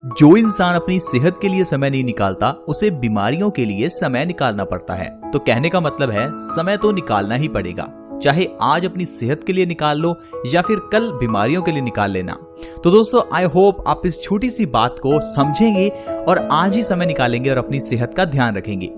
जो इंसान अपनी सेहत के लिए समय नहीं निकालता उसे बीमारियों के लिए समय निकालना पड़ता है। तो कहने का मतलब है समय तो निकालना ही पड़ेगा, चाहे आज अपनी सेहत के लिए निकाल लो या फिर कल बीमारियों के लिए निकाल लेना। तो दोस्तों आई होप आप इस छोटी सी बात को समझेंगे और आज ही समय निकालेंगे और अपनी सेहत का ध्यान रखेंगे।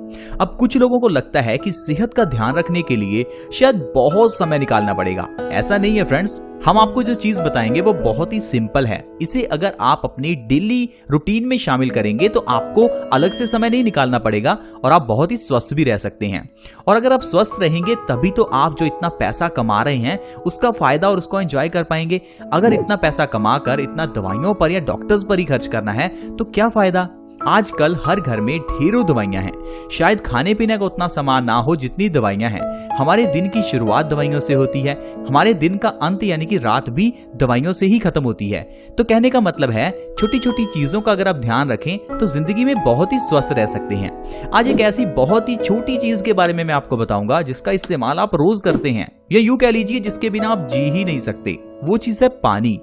अब कुछ लोगों को लगता है कि सेहत का ध्यान रखने के लिए शायद बहुत समय निकालना पड़ेगा। ऐसा नहीं है फ्रेंड्स, हम आपको जो चीज बताएंगे वो बहुत ही सिंपल है। इसे अगर आप अपनी डेली रूटीन में शामिल करेंगे तो आपको अलग से समय नहीं निकालना पड़ेगा और आप बहुत ही स्वस्थ भी रह सकते हैं। और अगर आप स्वस्थ रहेंगे तभी तो आप जो इतना पैसा कमा रहे हैं उसका फायदा और उसको एंजॉय कर पाएंगे। अगर इतना पैसा कमा कर इतना दवाइयों पर या डॉक्टर्स पर ही खर्च करना है तो क्या फायदा। आजकल हर घर में ढेरों दवाइयां हैं, शायद खाने पीने का उतना सामान ना हो जितनी दवाइयां हैं। हमारे दिन की शुरुआत दवाइयों से होती है, हमारे दिन का अंत यानी कि रात भी दवाइयों से ही खत्म होती है। तो कहने का मतलब है छोटी छोटी चीजों का अगर आप ध्यान रखें तो जिंदगी में बहुत ही स्वस्थ रह सकते हैं। आज एक ऐसी बहुत ही छोटी चीज के बारे में मैं आपको बताऊंगा जिसका इस्तेमाल आप रोज करते हैं या यूं कह लीजिए जिसके बिना आप जी ही नहीं सकते। वो चीज है पानी।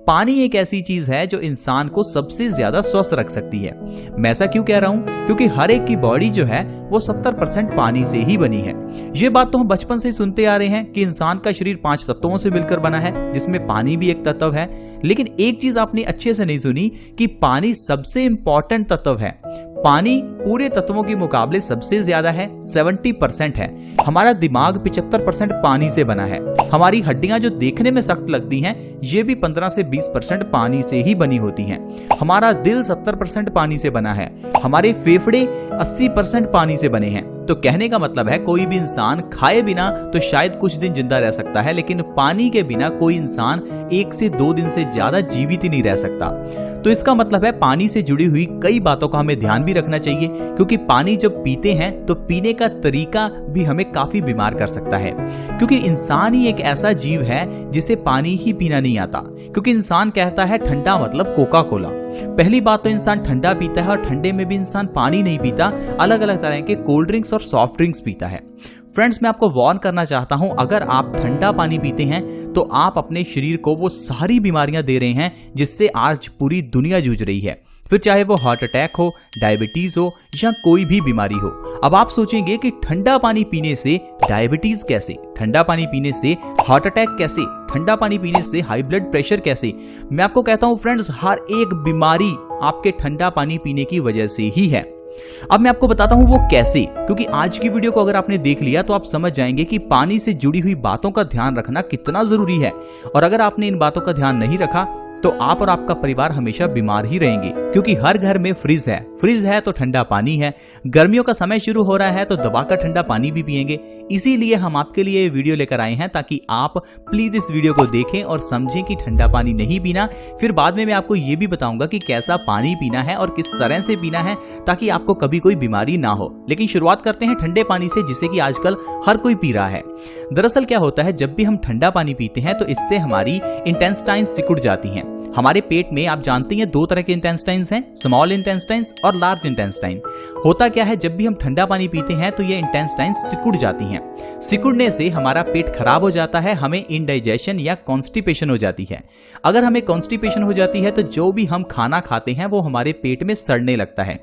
पानी एक ऐसी चीज है जो इंसान को सबसे ज्यादा स्वस्थ रख सकती है। मैं ऐसा क्यों कह रहा हूं? क्योंकि हर एक की बॉडी जो है वो 70% पानी से ही बनी है। ये बात तो हम बचपन से सुनते आ रहे हैं कि इंसान का शरीर 5 तत्वों से मिलकर बना है, जिसमें पानी भी एक तत्व है। लेकिन एक चीज आपने अच्छे से नहीं सुनी कि पानी सबसे इंपॉर्टेंट तत्व है। पानी पूरे तत्वों के मुकाबले सबसे ज्यादा है, 70% है। हमारा दिमाग 75% पानी से बना है। हमारी हड्डियां जो देखने में सख्त लगती हैं ये भी 15 से 20% पानी से ही बनी होती हैं। हमारा दिल 70% पानी से बना है। हमारे फेफड़े 80% पानी से बने हैं। तो कहने का मतलब है कोई भी इंसान खाए बिना तो शायद कुछ दिन जिंदा रह सकता है, लेकिन पानी के बिना कोई इंसान 1 से 2 दिन से ज्यादा जीवित ही नहीं रह सकता। तो इसका मतलब है पानी से जुड़ी हुई कई बातों का हमें ध्यान भी रखना चाहिए, क्योंकि पानी जब पीते हैं तो पीने का तरीका भी हमें काफी बीमार कर सकता है। क्योंकि इंसान ही एक ऐसा जीव है जिसे पानी ही पीना नहीं आता। क्योंकि इंसान कहता है ठंडा मतलब कोका कोला। पहली बात तो इंसान ठंडा पीता है और ठंडे में भी इंसान पानी नहीं पीता, अलग अलग तरह के कोल्ड ड्रिंक्स और सॉफ्ट ड्रिंक्स पीता है। फ्रेंड्स, मैं आपको वार्न करना चाहता हूं, अगर आप ठंडा पानी पीते हैं तो आप अपने शरीर को वो सारी बीमारियां दे रहे हैं जिससे आज पूरी दुनिया जूझ रही है। फिर चाहे वो हार्ट अटैक हो, डायबिटीज हो या कोई भी बीमारी हो। अब आप सोचेंगे कि ठंडा पानी पीने से डायबिटीज कैसे, ठंडा पानी पीने से हार्ट अटैक कैसे, ठंडा पानी पीने से हाई ब्लड प्रेशर कैसे। मैं आपको कहता हूं फ्रेंड्स, हर एक बीमारी आपके ठंडा पानी पीने की वजह से ही है। अब मैं आपको बताता हूं वो कैसे, क्योंकि आज की वीडियो को अगर आपने देख लिया तो आप समझ जाएंगे कि पानी से जुड़ी हुई बातों का ध्यान रखना कितना जरूरी है। और अगर आपने इन बातों का ध्यान नहीं रखा तो आप और आपका परिवार हमेशा बीमार ही रहेंगे। क्योंकि हर घर में फ्रिज है तो ठंडा पानी है। गर्मियों का समय शुरू हो रहा है तो दबाकर ठंडा पानी भी पिएंगे। इसीलिए हम आपके लिए ये वीडियो लेकर आए हैं ताकि आप प्लीज इस वीडियो को देखें और समझें कि ठंडा पानी नहीं पीना। फिर बाद में मैं आपको ये भी बताऊंगा कि कैसा पानी पीना है और किस तरह से पीना है ताकि आपको कभी कोई बीमारी ना हो। लेकिन शुरुआत करते हैं ठंडे पानी से, जिसे कि आजकल हर कोई पी रहा है। दरअसल क्या होता है, जब भी हम ठंडा पानी पीते हैं तो इससे हमारी इंटेस्टाइन सिकुड़ जाती हैं। हमारे पेट में आप जानते हैं 2 तरह के इंटेस्टाइन्स हैं, स्मॉल इंटेस्टाइन्स और लार्ज इंटेस्टाइन। होता क्या है, जब भी हम ठंडा पानी पीते हैं तो ये इंटेस्टाइन सिकुड़ जाती हैं। सिकुड़ने से हमारा पेट खराब हो जाता है, हमें इंडाइजेशन या कॉन्स्टिपेशन हो जाती है। अगर हमें कॉन्स्टिपेशन हो जाती है तो जो भी हम खाना खाते हैं वो हमारे पेट में सड़ने लगता है।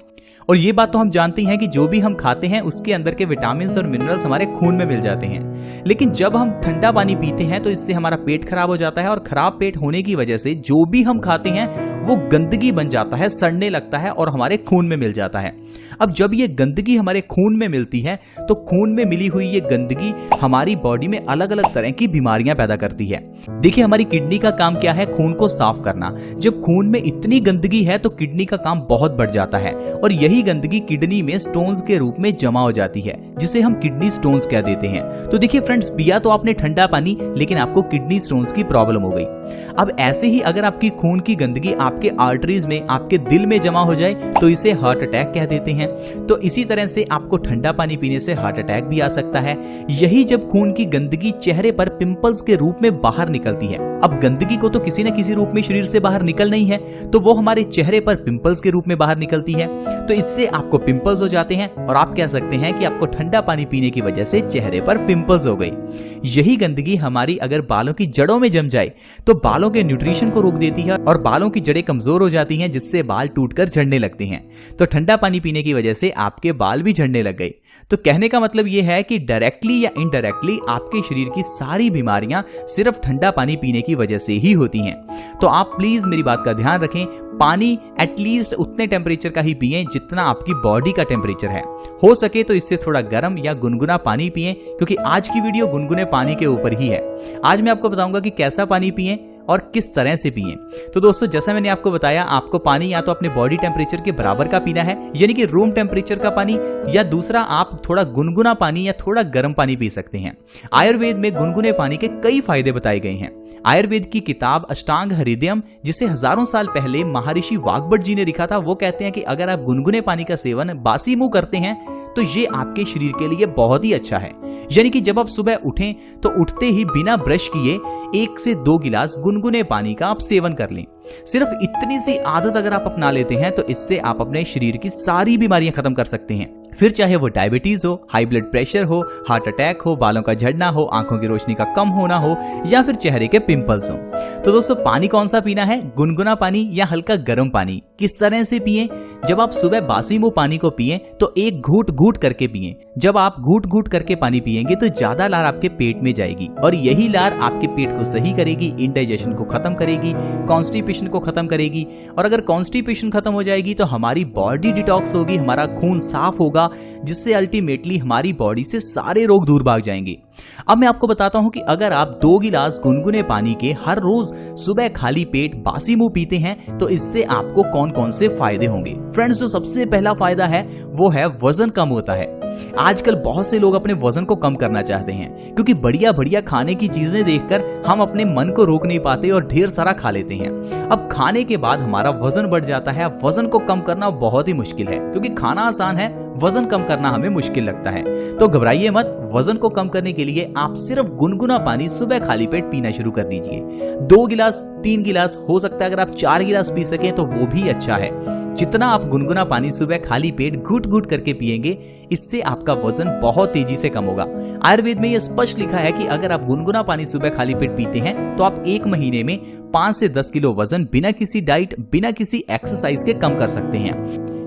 और ये बात तो हम जानते हैं कि जो भी हम खाते हैं उसके अंदर के विटामिन और मिनरल्स हमारे खून में मिल जाते हैं। लेकिन जब हम ठंडा पानी पीते हैं तो इससे हमारा पेट खराब हो जाता है और खराब पेट होने की वजह से जो भी हम खाते हैं वो गंदगी बन जाता है, सड़ने लगता है और हमारे खून में मिल जाता है। अब जब ये गंदगी हमारे खून में मिलती है तो खून में मिली हुई ये गंदगी हमारी बॉडी में अलग अलग तरह की बीमारियां पैदा करती है। देखिए, हमारी किडनी का काम क्या है? खून को साफ करना। जब खून में इतनी गंदगी है तो किडनी का काम बहुत बढ़ जाता है और यही गंदगी किडनी में स्टोन्स के रूप में जमा हो जाती है, जिसे हम किडनी स्टोन्स कह देते हैं। तो देखिए फ्रेंड्स, पिया तो आपने ठंडा पानी, लेकिन आपको किडनी स्टोन्स की प्रॉब्लम हो गई। अब ऐसे ही अगर आपकी खून की गंदगी आपके आर्टरीज में, आपके दिल में जमा हो जाए तो इसे हार्ट अटैक कह देते हैं। तो इसी तरह से आपको ठंडा पानी पीने से हार्ट अटैक भी आ सकता है। यही जब खून की गंदगी चेहरे पर पिंपल्स के रूप में बाहर निकलती है। अब गंदगी को तो किसी न किसी रूप में शरीर से बाहर निकलना ही है, तो वो हमारे चेहरे पर पिंपल्स के रूप में बाहर निकलती है। तो इससे आपको पिंपल्स हो जाते हैं और आप कह सकते हैं कि आपको ठंडा पानी पीने की वजह से चेहरे पर पिंपल्स हो गई। यही गंदगी हमारी अगर बालों की जड़ों में जम जाए तो बालों के न्यूट्रिशन को रोक देती है और बालों की जड़ें कमजोर हो जाती हैं, जिससे बाल टूटकर झड़ने लगते हैं। तो ठंडा पानी पीने की वजह से आपके बाल भी झड़ने लग गए। तो कहने का मतलब यह है कि डायरेक्टली या इनडायरेक्टली आपके शरीर की सारी बीमारियां सिर्फ ठंडा पानी पीने की वजह से ही होती हैं। तो आप प्लीज मेरी बात का ध्यान रखें, पानी एटलीस्ट उतने टेम्परेचर का ही पिएं जितना आपकी बॉडी का टेम्परेचर है। हो सके तो इससे थोड़ा गर्म या गुनगुना पानी पिएं, क्योंकि आज की वीडियो गुनगुने पानी के ऊपर ही है। आज मैं आपको बताऊंगा कि कैसा पानी पिएं और किस तरह से पिएं। तो दोस्तों, जैसा मैंने आपको बताया, आपको पानी या तो अपने बॉडी टेम्परेचर के बराबर का पीना है, यानी कि रूम टेम्परेचर का पानी, या दूसरा आप थोड़ा गुनगुना पानी या थोड़ा गर्म पानी पी सकते हैं। आयुर्वेद में गुनगुने पानी के कई फायदे बताए गए हैं। आयुर्वेद की किताब अष्टांग हृदयम, जिसे हजारों साल पहले महर्षि वाग्भट जी ने लिखा था, वो कहते हैं कि अगर आप गुनगुने पानी का सेवन बासी मुंह करते हैं तो ये आपके शरीर के लिए बहुत ही अच्छा है। यानी कि जब आप सुबह उठें तो उठते ही बिना ब्रश किए 1 से 2 गिलास गुनगुने पानी का आप सेवन कर लें। सिर्फ इतनी सी आदत अगर आप अपना लेते हैं तो इससे आप अपने शरीर की सारी बीमारियां खत्म कर सकते हैं। फिर चाहे वो डायबिटीज हो, हाई ब्लड प्रेशर हो, हार्ट अटैक हो, बालों का झड़ना हो, आंखों की रोशनी का कम होना हो, या फिर चेहरे के पिंपल्स हो। तो दोस्तों, पानी कौन सा पीना है, गुनगुना पानी या हल्का गर्म पानी? किस तरह से पिएं? जब आप सुबह बासी मुंह पानी को पिएं तो एक घूंट घूंट करके पिएं। जब आप घूंट घूंट करके पानी पिएंगे तो ज्यादा लार आपके पेट में जाएगी और यही लार आपके पेट को सही करेगी, इंडाइजेशन को खत्म करेगी, कॉन्स्टिपेशन को खत्म करेगी। और अगर कॉन्स्टिपेशन खत्म हो जाएगी तो हमारी बॉडी डिटॉक्स होगी, हमारा खून साफ होगा, जिससे अल्टीमेटली हमारी बॉडी से सारे रोग दूर भाग जाएंगे। अब मैं आपको बताता हूं कि अगर आप 2 गिलास गुनगुने पानी के हर रोज सुबह खाली पेट बासी मुंह पीते हैं तो इससे आपको कौन कौन से फायदे होंगे। फ्रेंड्स, जो सबसे पहला फायदा है वो है वजन कम होता है। आजकल बहुत से लोग अपने वजन को कम करना चाहते हैं, क्योंकि बढ़िया बढ़िया खाने की चीजें देखकर हम अपने मन को रोक नहीं पाते और ढेर सारा खा लेते हैं। अब खाने के बाद हमारा वजन बढ़ जाता है। वजन को कम करना बहुत ही मुश्किल है, क्योंकि खाना आसान है, वजन कम करना हमें मुश्किल लगता है। तो घबराइए मत, वजन को कम करने के लिए आप सिर्फ गुनगुना पानी सुबह खाली पेट पीना शुरू कर दीजिए। 2 गिलास, 3 गिलास, हो सकता है अगर आप 4 गिलास पी सके तो वो भी अच्छा है। जितना आप गुनगुना पानी सुबह खाली पेट घुट घुट करके पिएंगे, इससे आपका वजन बहुत तेजी से कम होगा। आयुर्वेद में यह स्पष्ट लिखा है कि अगर आप गुनगुना पानी सुबह खाली पेट पीते हैं तो आप 1 महीने में 5 से 10 किलो वजन बिना किसी डाइट, बिना किसी एक्सरसाइज के कम कर सकते हैं।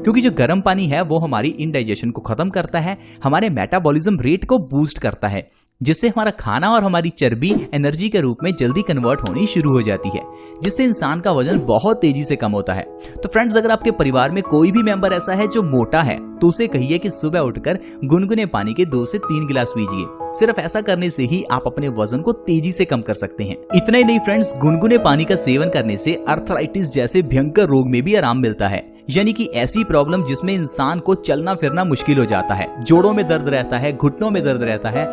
क्योंकि जो गर्म पानी है वो हमारी इंडाइजेशन को खत्म करता है, हमारे मेटाबॉलिज्म रेट को बूस्ट करता है, जिससे हमारा खाना और हमारी चर्बी एनर्जी के रूप में जल्दी कन्वर्ट होनी शुरू हो जाती है, जिससे इंसान का वजन बहुत तेजी से कम होता है। तो फ्रेंड्स, अगर आपके परिवार में कोई भी मेंबर ऐसा है जो मोटा है तो उसे कहिए कि सुबह उठकर गुनगुने पानी के 2 से 3 गिलास पीजिए। सिर्फ ऐसा करने से ही आप अपने वजन को तेजी से कम कर सकते हैं। इतना ही नहीं फ्रेंड्स, गुनगुने पानी का सेवन करने से अर्थराइटिस जैसे भयंकर रोग में भी आराम मिलता है। यानी कि ऐसी प्रॉब्लम जिसमें इंसान को चलना फिरना मुश्किल हो जाता है, जोड़ों में दर्द रहता है, घुटनों में दर्द रहता है।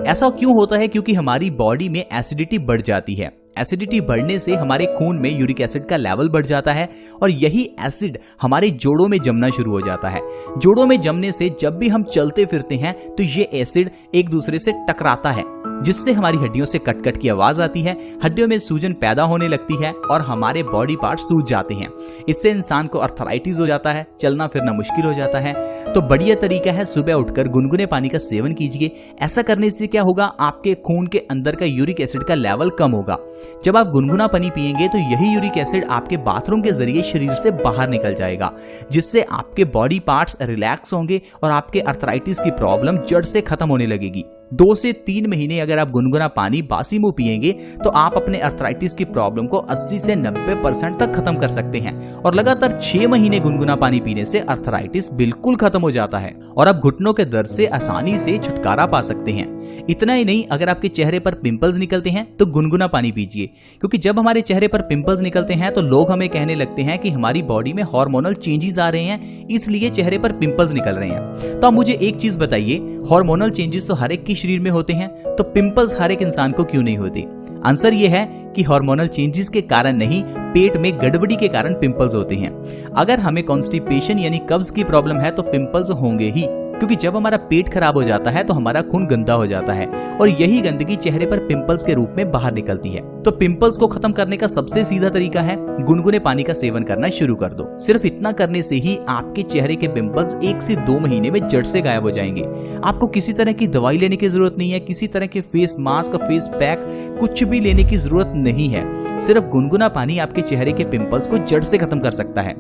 ऐसा क्यों होता है? क्योंकि हमारी बॉडी में एसिडिटी बढ़ जाती है। एसिडिटी बढ़ने से हमारे खून में यूरिक एसिड का लेवल बढ़ जाता है और यही एसिड हमारे जोड़ों में जमना शुरू हो जाता है। जोड़ों में जमने से जब भी हम चलते फिरते हैं तो ये एसिड एक दूसरे से टकराता है, जिससे हमारी हड्डियों से कट कट की आवाज आती है, हड्डियों में सूजन पैदा होने लगती है और हमारे बॉडी पार्ट सूज जाते हैं। इससे इंसान को अर्थराइटिस हो जाता है, चलना फिरना मुश्किल हो जाता है। तो बढ़िया तरीका है, सुबह उठकर गुनगुने पानी का सेवन कीजिए। ऐसा करने से क्या होगा, आपके खून के अंदर का यूरिक एसिड का लेवल कम होगा। जब आप गुनगुना पानी पिएंगे तो यही यूरिक एसिड आपके बाथरूम के जरिए शरीर से बाहर निकल जाएगा, जिससे आपके बॉडी पार्ट्स रिलैक्स होंगे और आपके अर्थराइटिस की प्रॉब्लम जड़ से खत्म होने लगेगी। 2 से 3 महीने अगर आप गुनगुना पानी बासी मुंह पिएंगे तो आप अपने अर्थराइटिस की प्रॉब्लम को 80 से 90% तक खत्म कर सकते हैं। और लगातार 6 महीने गुनगुना पानी पीने से अर्थराइटिस बिल्कुल खत्म हो जाता है और आप घुटनों के दर्द से आसानी से छुटकारा पा सकते हैं। इतना ही नहीं, अगर आपके चेहरे पर पिंपल्स निकलते हैं तो गुनगुना पानी पीजिए, क्योंकि जब हमारे चेहरे पर पिंपल्स निकलते हैं तो लोग हमें कहने लगते हैं कि हमारी बॉडी में हार्मोनल चेंजेस आ रहे हैं, इसलिए चेहरे पर पिंपल्स निकल रहे हैं। तो आप मुझे एक चीज बताइए, हार्मोनल चेंजेस तो हर एक की शरीर में होते हैं, तो पिंपल्स हर एक इंसान को क्यों नहीं होते? आंसर ये है कि हार्मोनल चेंजेस के कारण नहीं, पेट में गड़बड़ी के कारण पिंपल्स होते हैं। अगर हमें कॉन्स्टिपेशन यानी कब्ज की प्रॉब्लम है तो पिंपल्स होंगे ही। क्योंकि जब हमारा पेट खराब हो जाता है तो हमारा खून गंदा हो जाता है और यही गंदगी चेहरे पर पिंपल्स के रूप में बाहर निकलती है। तो पिंपल्स को खत्म करने का सबसे सीधा तरीका है गुनगुने पानी का सेवन करना शुरू कर दो। सिर्फ इतना करने से ही आपके चेहरे के पिंपल्स 1 से 2 महीने में जड़ से गायब हो जाएंगे। आपको किसी तरह की दवाई लेने की जरूरत नहीं है, किसी तरह के फेस मास्क, फेस पैक कुछ भी लेने की जरूरत नहीं है। सिर्फ गुनगुना पानी आपके चेहरे के पिंपल्स को जड़ से खत्म कर सकता है।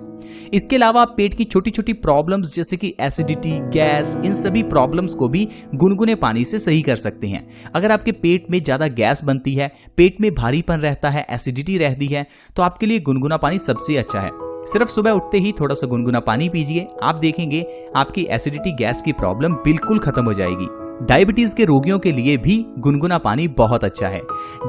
इसके अलावा आप पेट की छोटी छोटी प्रॉब्लम्स जैसे कि एसिडिटी, गैस, इन सभी प्रॉब्लम्स को भी गुनगुने पानी से सही कर सकते हैं। अगर आपके पेट में ज्यादा गैस बनती है, पेट में भारीपन रहता है, एसिडिटी रहती है, तो आपके लिए गुनगुना पानी सबसे अच्छा है। सिर्फ सुबह उठते ही थोड़ा सा गुनगुना पानी पीजिए, आप देखेंगे आपकी एसिडिटी, गैस की प्रॉब्लम बिल्कुल खत्म हो जाएगी। डायबिटीज के रोगियों के लिए भी गुनगुना पानी बहुत अच्छा है।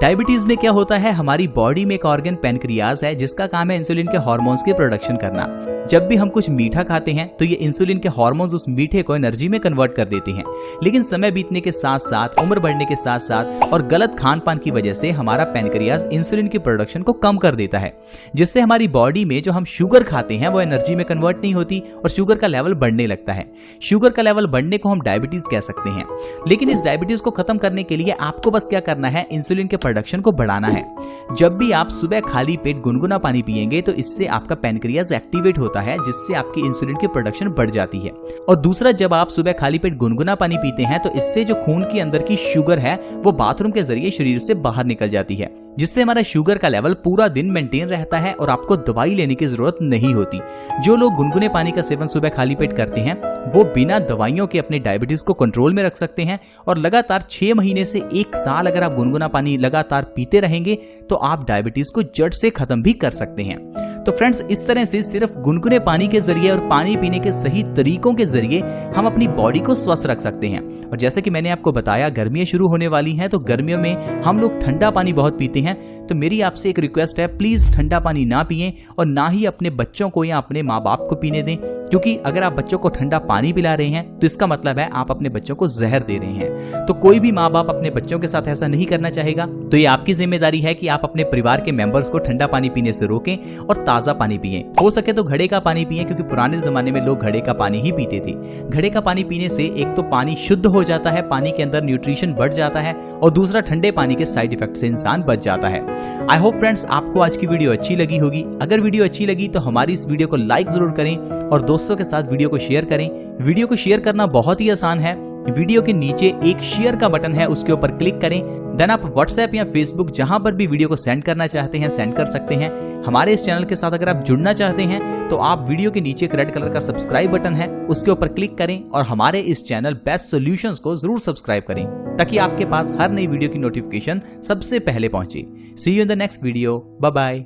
डायबिटीज में क्या होता है, हमारी बॉडी में एक ऑर्गन पैनक्रियाज है जिसका काम है इंसुलिन के हार्मोन्स की प्रोडक्शन करना। जब भी हम कुछ मीठा खाते हैं तो ये इंसुलिन के हार्मोन्स उस मीठे को एनर्जी में कन्वर्ट कर देते हैं, लेकिन समय बीतने के साथ साथ, उम्र बढ़ने के साथ साथ और गलत खान पान की वजह से हमारा पैनक्रियाज इंसुलिन की प्रोडक्शन को कम कर देता है, जिससे हमारी बॉडी में जो हम शुगर खाते हैं वो एनर्जी में कन्वर्ट नहीं होती और शुगर का लेवल बढ़ने लगता है। शुगर का लेवल बढ़ने को हम डायबिटीज कह सकते हैं। लेकिन इस डायबिटीज को खत्म करने के लिए आपको बस क्या करना है, इंसुलिन के प्रोडक्शन को बढ़ाना है। जब भी आप सुबह खाली पेट गुनगुना पानी पिएंगे तो इससे आपका पैनक्रियाज एक्टिवेट होता है, जिससे आपकी इंसुलिन की प्रोडक्शन बढ़ जाती है। और दूसरा, जब आप सुबह खाली पेट गुनगुना पानी पीते हैं तो इससे जो खून के अंदर की शुगर है वो बाथरूम के जरिए शरीर से बाहर निकल जाती है, जिससे हमारा शुगर का लेवल पूरा दिन मेंटेन रहता है और आपको दवाई लेने की जरूरत नहीं होती। जो लोग गुनगुने पानी का सेवन सुबह खाली पेट करते हैं वो बिना दवाइयों के अपने डायबिटीज को कंट्रोल में रख सकते हैं और लगातार 6 महीने से 1 साल अगर आप गुनगुना पानी लगातार पीते रहेंगे तो आप डायबिटीज को जड़ से खत्म भी कर सकते हैं। तो फ्रेंड्स, इस तरह से सिर्फ गुनगुने पानी के जरिए और पानी पीने के सही तरीकों के जरिए हम अपनी बॉडी को स्वस्थ रख सकते हैं। और जैसे कि मैंने आपको बताया, गर्मियां शुरू होने वाली हैं तो गर्मियों में हम लोग ठंडा पानी बहुत पीते हैं। तो मेरी आपसे एक रिक्वेस्ट है, प्लीज ठंडा पानी ना पिएं और ना ही अपने बच्चों को या अपने माँ बाप को पीने दें, क्योंकि अगर आप बच्चों को ठंडा पानी पिला रहे हैं तो इसका मतलब है आप अपने बच्चों को जहर दे रहे हैं। तो कोई भी माँ बाप अपने बच्चों के साथ ऐसा नहीं करना चाहेगा। तो ये आपकी जिम्मेदारी है कि आप अपने परिवार के मेंबर्स को ठंडा पानी पीने से रोकें और ताजा पानी पिएं। हो सके तो घड़े का पानी पिएं, क्योंकि पुराने जमाने में लोग घड़े का पानी ही पीते थे। घड़े का पानी पीने से एक तो पानी शुद्ध हो जाता है, पानी के अंदर न्यूट्रिशन बढ़ जाता है, और दूसरा ठंडे पानी के साइड इफेक्ट से इंसान बच जाता है। आई होप फ्रेंड्स आपको आज की वीडियो अच्छी लगी होगी। अगर वीडियो अच्छी लगी तो हमारी इस वीडियो को लाइक जरूर करें और दोस्तों के साथ वीडियो को शेयर करें। वीडियो को शेयर करना बहुत ही आसान है। वीडियो के नीचे एक शेयर का बटन है, उसके ऊपर क्लिक करें। देन आप व्हाट्सएप या फेसबुक जहां पर भी वीडियो को सेंड करना चाहते हैं सेंड कर सकते हैं। हमारे इस चैनल के साथ अगर आप जुड़ना चाहते हैं तो आप वीडियो के नीचे एक रेड कलर का सब्सक्राइब बटन है, उसके ऊपर क्लिक करें और हमारे इस चैनल बेस्ट सॉल्यूशंस को जरूर सब्सक्राइब करें, ताकि आपके पास हर नई वीडियो की नोटिफिकेशन सबसे पहले पहुंचे। See you in the next video. Bye bye.